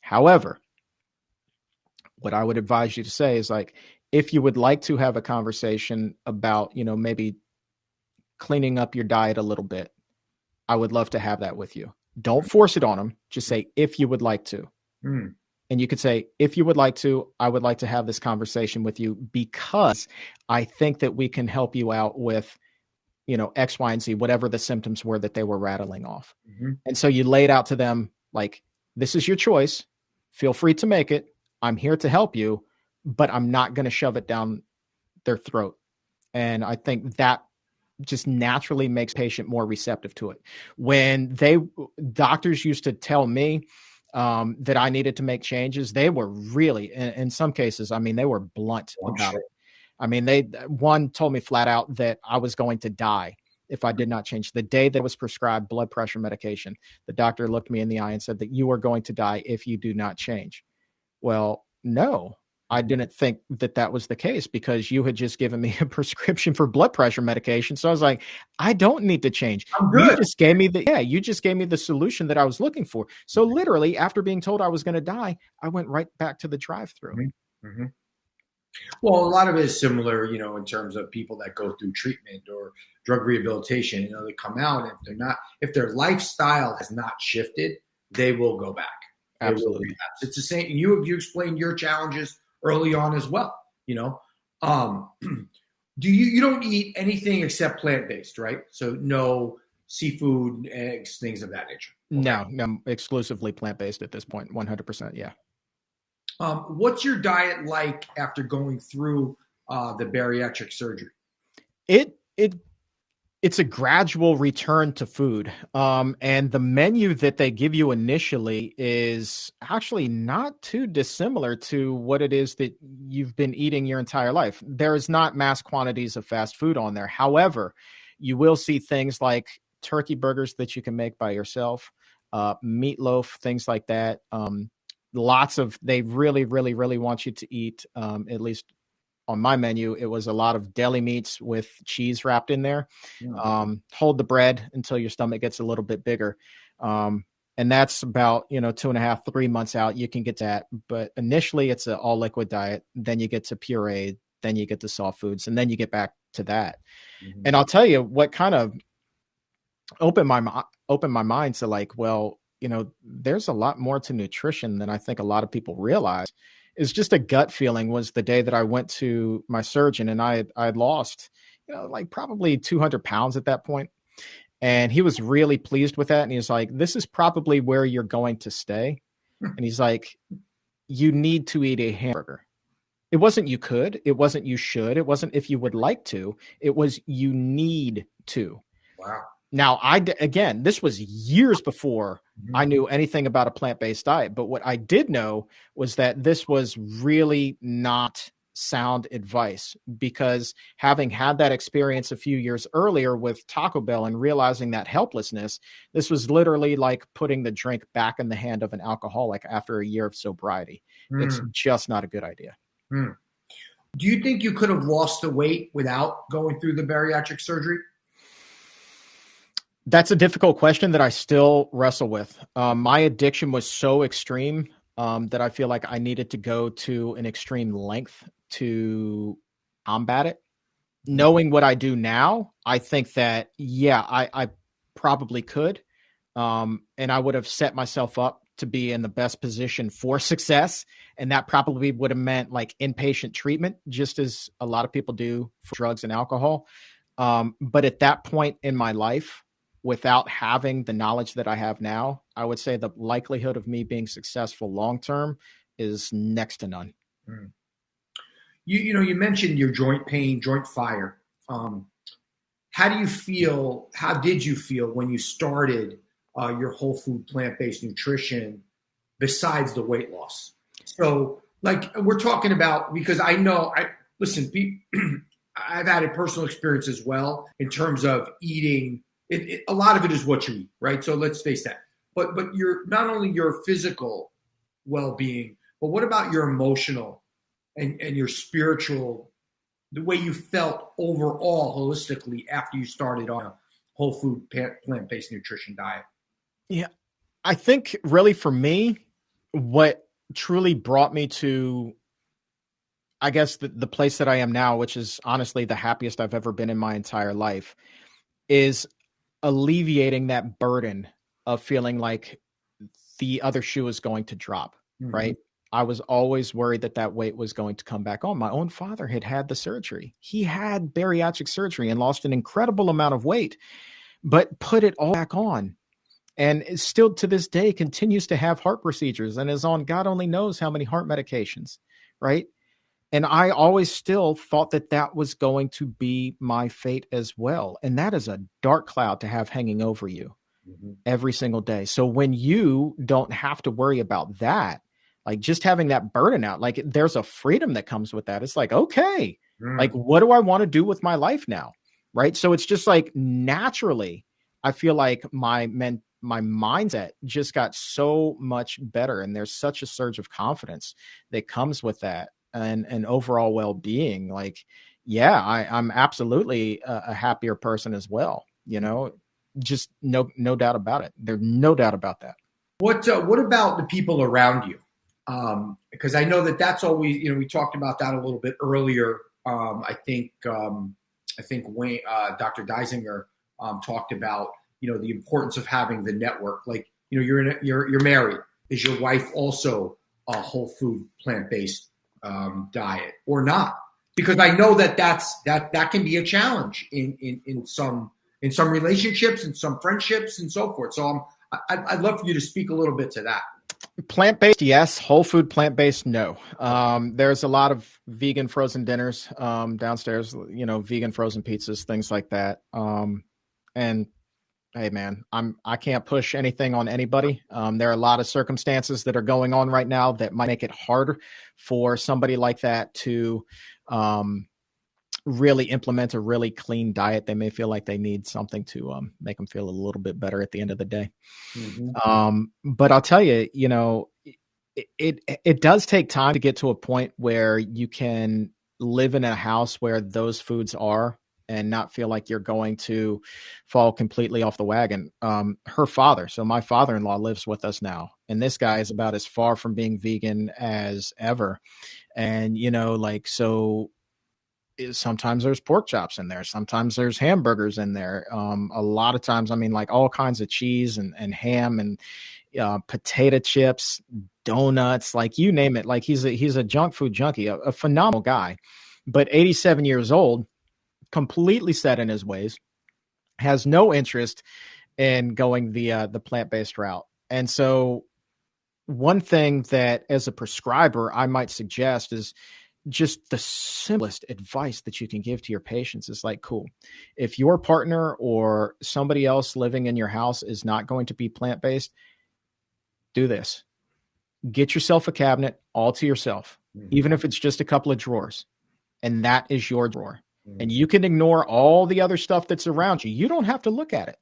However, what I would advise you to say is like, if you would like to have a conversation about, maybe cleaning up your diet a little bit, I would love to have that with you. Don't force it on them. Just say, if you would like to. Mm. And you could say, if you would like to, I would like to have this conversation with you because I think that we can help you out with, X, Y, and Z, whatever the symptoms were that they were rattling off. Mm-hmm. And so you lay it out to them like, this is your choice. Feel free to make it. I'm here to help you, but I'm not going to shove it down their throat. And I think that just naturally makes patient more receptive to it. When doctors used to tell me that I needed to make changes, they were really, in some cases, they were blunt about it. One told me flat out that I was going to die if I did not change. The day that I was prescribed blood pressure medication, the doctor looked me in the eye and said that you are going to die if you do not change. Well, no, I didn't think that was the case because you had just given me a prescription for blood pressure medication. So I was like, I don't need to change. I'm good. You just gave me the solution that I was looking for. So literally after being told I was going to die, I went right back to the drive-through. Mm-hmm. Mm-hmm. Well, a lot of it is similar, in terms of people that go through treatment or drug rehabilitation. They come out and if their lifestyle has not shifted, they will go back. Absolutely. It's the same. You explained your challenges early on as well. Do you don't eat anything except plant-based, right? So no seafood, eggs, things of that nature. Okay. No, exclusively plant-based at this point. 100%. Yeah. What's your diet like after going through the bariatric surgery? It's a gradual return to food. And the menu that they give you initially is actually not too dissimilar to what it is that you've been eating your entire life. There is not mass quantities of fast food on there. However, you will see things like turkey burgers that you can make by yourself, meatloaf, things like that. They really, really, really want you to eat, at least on my menu, it was a lot of deli meats with cheese wrapped in there. Yeah. Hold the bread until your stomach gets a little bit bigger. And that's about, 2.5, 3 months out, you can get that. But initially it's an all liquid diet. Then you get to puree, then you get to soft foods, and then you get back to that. Mm-hmm. And I'll tell you what kind of opened my mind to like, well, there's a lot more to nutrition than I think a lot of people realize. Is just a gut feeling was the day that I went to my surgeon and I had lost, like probably 200 pounds at that point. And he was really pleased with that. And he's like, this is probably where you're going to stay. And he's like, you need to eat a hamburger. It wasn't you could, it wasn't you should, it wasn't if you would like to, it was you need to. Wow. Now, again, this was years before I knew anything about a plant-based diet. But what I did know was that this was really not sound advice because having had that experience a few years earlier with Taco Bell and realizing that helplessness, this was literally like putting the drink back in the hand of an alcoholic after a year of sobriety. It's just not a good idea. Do you think you could have lost the weight without going through the bariatric surgery? That's a difficult question that I still wrestle with. My addiction was so extreme that I feel like I needed to go to an extreme length to combat it. Knowing what I do now, I think that, I probably could. And I would have set myself up to be in the best position for success. And that probably would have meant like inpatient treatment, just as a lot of people do for drugs and alcohol. But at that point in my life, without having the knowledge that I have now, I would say the likelihood of me being successful long-term is next to none. You mentioned your joint pain, joint fire. How did you feel when you started your whole food plant-based nutrition besides the weight loss? So like we're talking about, because I know, I've had a personal experience as well in terms of eating. A lot of it is what you eat, right? So let's face that. But you're not only your physical well-being, but what about your emotional and your spiritual, the way you felt overall holistically after you started on a whole food plant-based nutrition diet? Yeah, I think really for me, what truly brought me to, I guess, the place that I am now, which is honestly the happiest I've ever been in my entire life, is alleviating that burden of feeling like the other shoe is going to drop, right? I was always worried that that weight was going to come back on. My own father had the surgery. He had bariatric surgery and lost an incredible amount of weight, but put it all back on. And still to this day continues to have heart procedures and is on God only knows how many heart medications, right? And I always still thought that that was going to be my fate as well. And that is a dark cloud to have hanging over you every single day. So when you don't have to worry about that, like just having that burden out, like there's a freedom that comes with that. It's like, okay, like what do I want to do with my life now? Right. So it's just like naturally, I feel like my mindset just got so much better. And there's such a surge of confidence that comes with that and overall well-being. Like, yeah, I'm absolutely a happier person as well. You know, just no doubt about it. There's no doubt about that. What about the people around you? Because I know that that's always, we talked about that a little bit earlier. I think Wayne, Dr. Geisinger talked about, the importance of having the network. Like, you're married. Is your wife also a whole food plant-based diet or not? Because I know that can be a challenge in some relationships and some friendships and so forth. So I'd love for you to speak a little bit to that. Plant-based, yes. Whole food plant-based, no. There's a lot of vegan frozen dinners downstairs, vegan frozen pizzas, things like that. And hey, man, I can't push anything on anybody. There are a lot of circumstances that are going on right now that might make it harder for somebody like that to really implement a really clean diet. They may feel like they need something to make them feel a little bit better at the end of the day. But I'll tell you, it does take time to get to a point where you can live in a house where those foods are and not feel like you're going to fall completely off the wagon. Her father, so my father-in-law lives with us now, and this guy is about as far from being vegan as ever. And, so sometimes there's pork chops in there. Sometimes there's hamburgers in there. A lot of times, like all kinds of cheese and ham and potato chips, donuts, like you name it. Like he's a junk food junkie, a phenomenal guy, but 87 years old, completely set in his ways, has no interest in going the plant-based route. And so one thing that as a prescriber, I might suggest is just the simplest advice that you can give to your patients is like, cool. If your partner or somebody else living in your house is not going to be plant-based, do this. Get yourself a cabinet all to yourself, even if it's just a couple of drawers. And that is your drawer. And you can ignore all the other stuff that's around you. You don't have to look at it,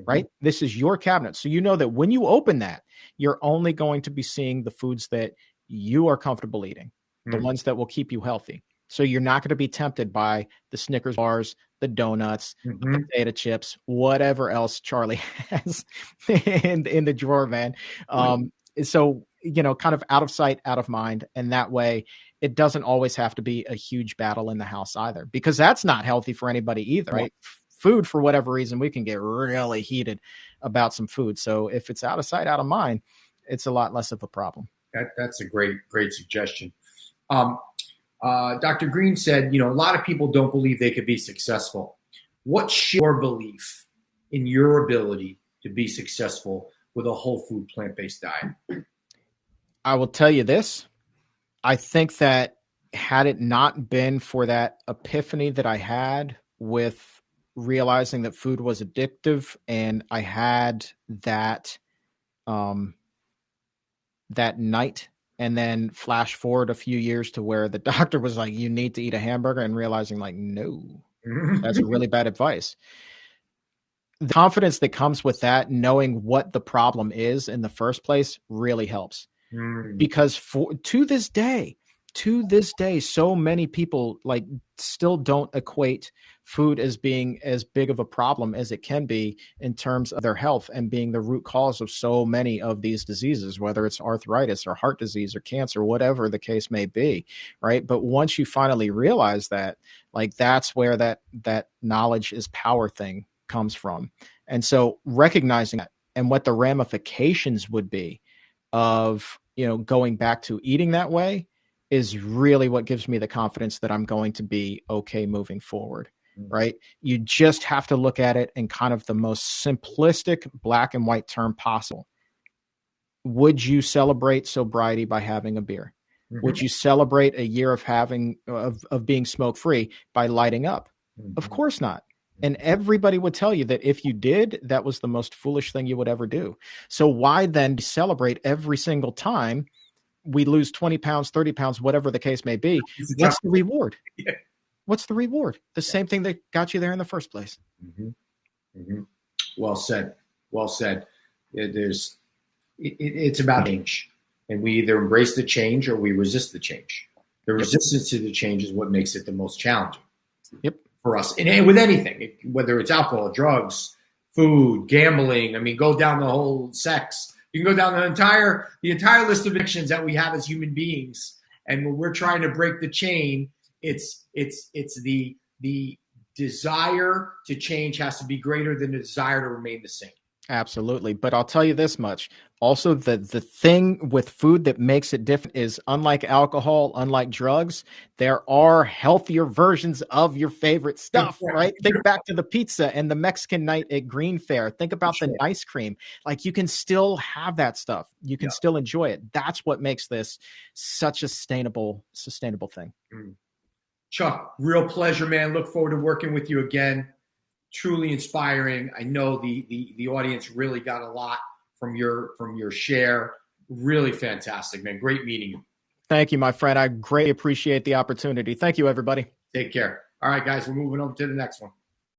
right? This is your cabinet. So you know that when you open that, you're only going to be seeing the foods that you are comfortable eating, the ones that will keep you healthy. So you're not going to be tempted by the Snickers bars, the donuts, the potato chips, whatever else Charlie has in the drawer, man. So, kind of out of sight, out of mind. And that way it doesn't always have to be a huge battle in the house either, because that's not healthy for anybody either, right? Food, for whatever reason, we can get really heated about some food. So if it's out of sight, out of mind, it's a lot less of a problem. That's a great suggestion. Dr. Green said, a lot of people don't believe they could be successful. What's your belief in your ability to be successful with a whole food plant-based diet? I will tell you this. I think that had it not been for that epiphany that I had with realizing that food was addictive, and I had that that night, and then flash forward a few years to where the doctor was like, you need to eat a hamburger, and realizing like, no, that's really bad advice. The confidence that comes with that, knowing what the problem is in the first place, really helps. Because to this day, to this day, so many people like still don't equate food as being as big of a problem as it can be in terms of their health and being the root cause of so many of these diseases, whether it's arthritis or heart disease or cancer, whatever the case may be. Right. But once you finally realize that, like, that's where that knowledge is power thing comes from. And so recognizing that and what the ramifications would be of, going back to eating that way is really what gives me the confidence that I'm going to be okay moving forward. Right. You just have to look at it in kind of the most simplistic black and white term possible. Would you celebrate sobriety by having a beer? Mm-hmm. Would you celebrate a year of being smoke free by lighting up? Mm-hmm. Of course not. And everybody would tell you that if you did, that was the most foolish thing you would ever do. So why then celebrate every single time we lose 20 pounds, 30 pounds, whatever the case may be? What's the reward? Yeah. What's the reward? The same thing that got you there in the first place. Mm-hmm. Mm-hmm. Well said. Well said. It's about change. And we either embrace the change or we resist the change. The resistance to the change is what makes it the most challenging. Yep. For us, and with anything, whether it's alcohol, drugs, food, gambling. I mean, go down the whole sex. You can go down the entire list of addictions that we have as human beings. And when we're trying to break the chain, it's the desire to change has to be greater than the desire to remain the same. Absolutely. But I'll tell you this much. Also, the thing with food that makes it different is, unlike alcohol, unlike drugs, there are healthier versions of your favorite stuff, right? Think back to the pizza and the Mexican night at Green Fair. Think about the ice cream. Like, you can still have that stuff. You can still enjoy it. That's what makes this such a sustainable thing. Chuck, real pleasure, man. Look forward to working with you again. Truly inspiring. I know the audience really got a lot from your share. Really fantastic, man. Great meeting you. Thank you, my friend. I greatly appreciate the opportunity. Thank you, everybody. Take care. All right, guys, we're moving on to the next one.